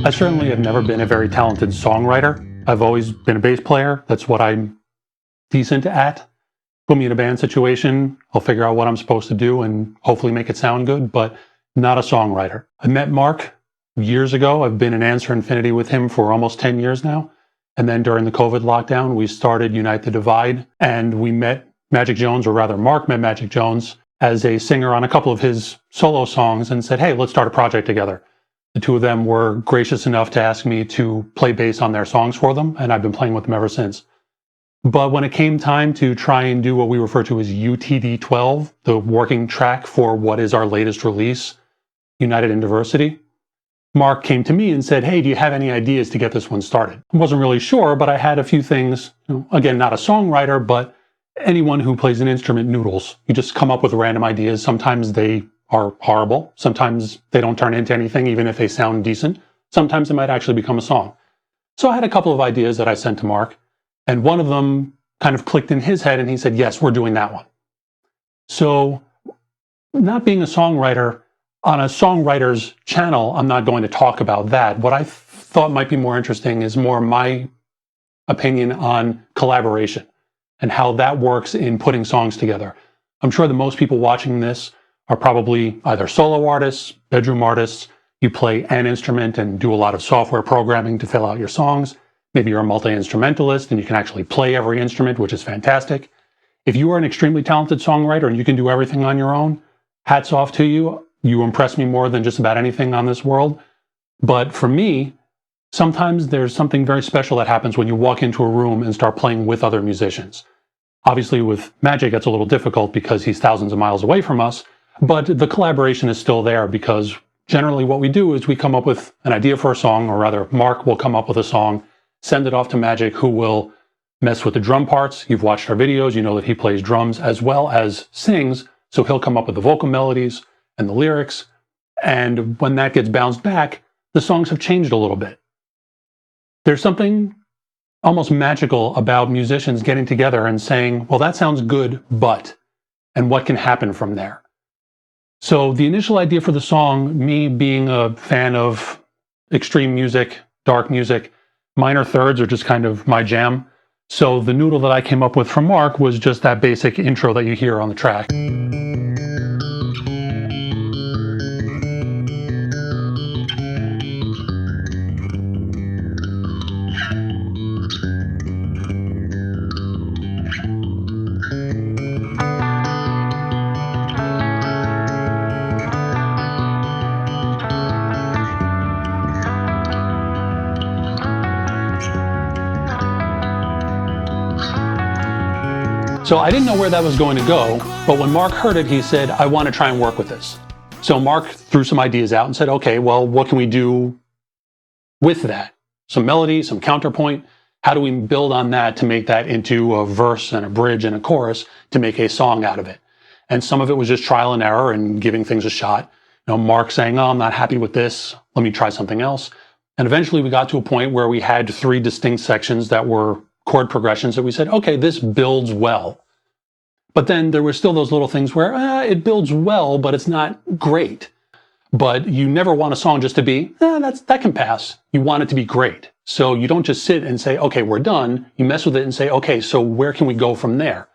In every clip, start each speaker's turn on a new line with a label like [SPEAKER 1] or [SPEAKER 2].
[SPEAKER 1] I certainly have never been a very talented songwriter. I've always been a bass player. That's what I'm decent at. Put me in a band situation, I'll figure out what I'm supposed to do and hopefully make it sound good, but not a songwriter. I met Mark years ago. I've been in Answer Infinity with him for almost 10 years now. And then during the COVID lockdown, we started Unite the Divide, and we met Magic Jones, or rather Mark met Magic Jones as a singer on a couple of his solo songs and said, hey, let's start a project together. The two of them were gracious enough to ask me to play bass on their songs for them, and I've been playing with them ever since. But when it came time to try and do what we refer to as UTD-12, the working track for what is our latest release, United in Diversity, Mark came to me and said, hey, do you have any ideas to get this one started? I wasn't really sure, but I had a few things. Again, not a songwriter, but anyone who plays an instrument noodles. You just come up with random ideas. Sometimes they are horrible. Sometimes they don't turn into anything, even if they sound decent. Sometimes they might actually become a song. So I had a couple of ideas that I sent to Mark, and one of them kind of clicked in his head, and he said, yes, we're doing that one. So not being a songwriter, on a songwriter's channel, I'm not going to talk about that. What I thought might be more interesting is more my opinion on collaboration and how that works in putting songs together. I'm sure that most people watching this are probably either solo artists, bedroom artists. You play an instrument and do a lot of software programming to fill out your songs. Maybe you're a multi-instrumentalist and you can actually play every instrument, which is fantastic. If you are an extremely talented songwriter and you can do everything on your own, hats off to you. You impress me more than just about anything on this world. But for me, sometimes there's something very special that happens when you walk into a room and start playing with other musicians. Obviously with Magic, it's a little difficult because he's thousands of miles away from us, but the collaboration is still there because generally what we do is we come up with an idea for a song, or rather Mark will come up with a song, send it off to Magic, who will mess with the drum parts. You've watched our videos, you know that he plays drums as well as sings, so he'll come up with the vocal melodies and the lyrics, and when that gets bounced back, the songs have changed a little bit. There's something almost magical about musicians getting together and saying, well, that sounds good, but, and what can happen from there? So the initial idea for the song, me being a fan of extreme music, dark music, minor thirds are just kind of my jam. So the noodle that I came up with from Mark was just that basic intro that you hear on the track. So I didn't know where that was going to go, but when Mark heard it, he said, I want to try and work with this. So Mark threw some ideas out and said, okay, well, what can we do with that? Some melody, some counterpoint. How do we build on that to make that into a verse and a bridge and a chorus to make a song out of it? And some of it was just trial and error and giving things a shot. You know, Mark saying, oh, I'm not happy with this. Let me try something else. And eventually we got to a point where we had 3 distinct sections that were chord progressions that we said, okay, this builds well. But then there were still those little things where it builds well, but it's not great. But you never want a song just to be, that can pass. You want it to be great. So you don't just sit and say, okay, we're done. You mess with it and say, okay, so where can we go from there?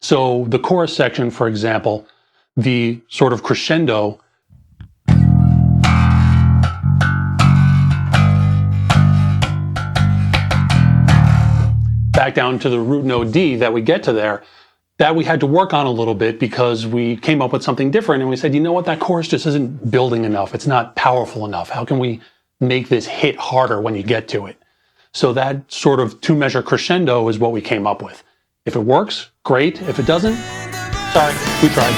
[SPEAKER 1] So the chorus section, for example, the sort of crescendo, back down to the root note D that we get to there, that we had to work on a little bit because we came up with something different and we said, you know what, that chorus just isn't building enough. It's not powerful enough. How can we make this hit harder when you get to it? So that sort of 2-measure crescendo is what we came up with. If it works, great. If it doesn't, sorry, we tried.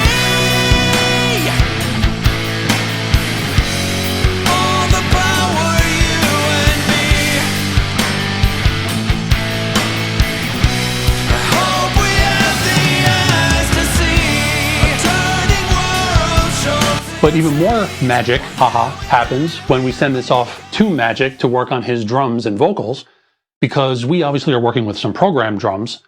[SPEAKER 1] But even more magic, happens when we send this off to Magic to work on his drums and vocals, because we obviously are working with some programmed drums.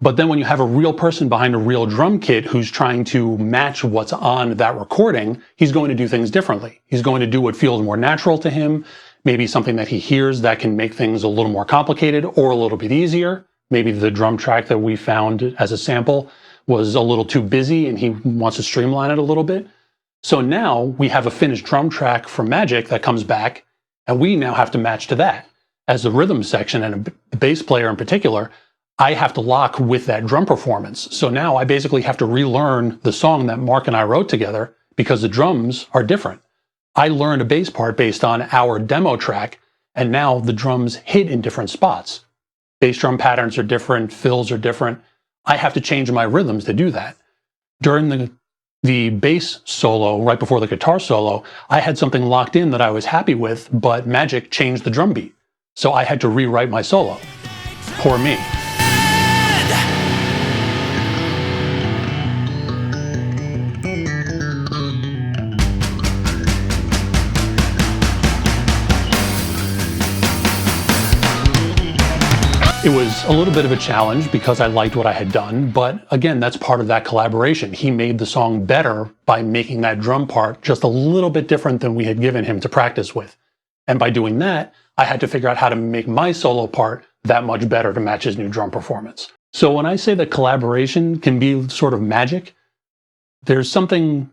[SPEAKER 1] But then when you have a real person behind a real drum kit who's trying to match what's on that recording, he's going to do things differently. He's going to do what feels more natural to him, maybe something that he hears that can make things a little more complicated or a little bit easier. Maybe the drum track that we found as a sample was a little too busy and he wants to streamline it a little bit. So now we have a finished drum track from Magic that comes back, and we now have to match to that. As the rhythm section and a bass player in particular, I have to lock with that drum performance. So now I basically have to relearn the song that Mark and I wrote together because the drums are different. I learned a bass part based on our demo track, and now the drums hit in different spots. Bass drum patterns are different, fills are different. I have to change my rhythms to do that. During the bass solo, right before the guitar solo, I had something locked in that I was happy with, but Magic changed the drum beat. So I had to rewrite my solo. Poor me. It was a little bit of a challenge because I liked what I had done, but again, that's part of that collaboration. He made the song better by making that drum part just a little bit different than we had given him to practice with. And by doing that, I had to figure out how to make my solo part that much better to match his new drum performance. So when I say that collaboration can be sort of magic, there's something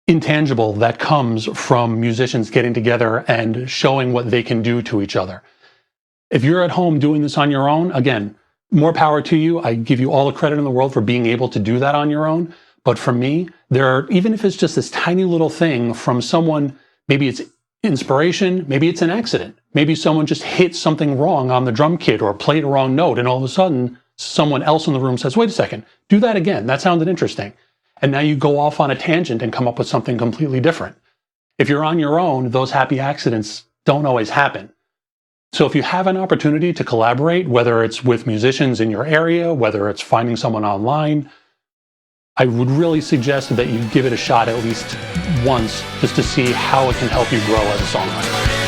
[SPEAKER 1] intangible that comes from musicians getting together and showing what they can do to each other. If you're at home doing this on your own, again, more power to you. I give you all the credit in the world for being able to do that on your own. But for me, even if it's just this tiny little thing from someone, maybe it's inspiration, maybe it's an accident. Maybe someone just hit something wrong on the drum kit or played a wrong note, and all of a sudden, someone else in the room says, wait a second, do that again. That sounded interesting. And now you go off on a tangent and come up with something completely different. If you're on your own, those happy accidents don't always happen. So if you have an opportunity to collaborate, whether it's with musicians in your area, whether it's finding someone online, I would really suggest that you give it a shot at least once just to see how it can help you grow as a songwriter.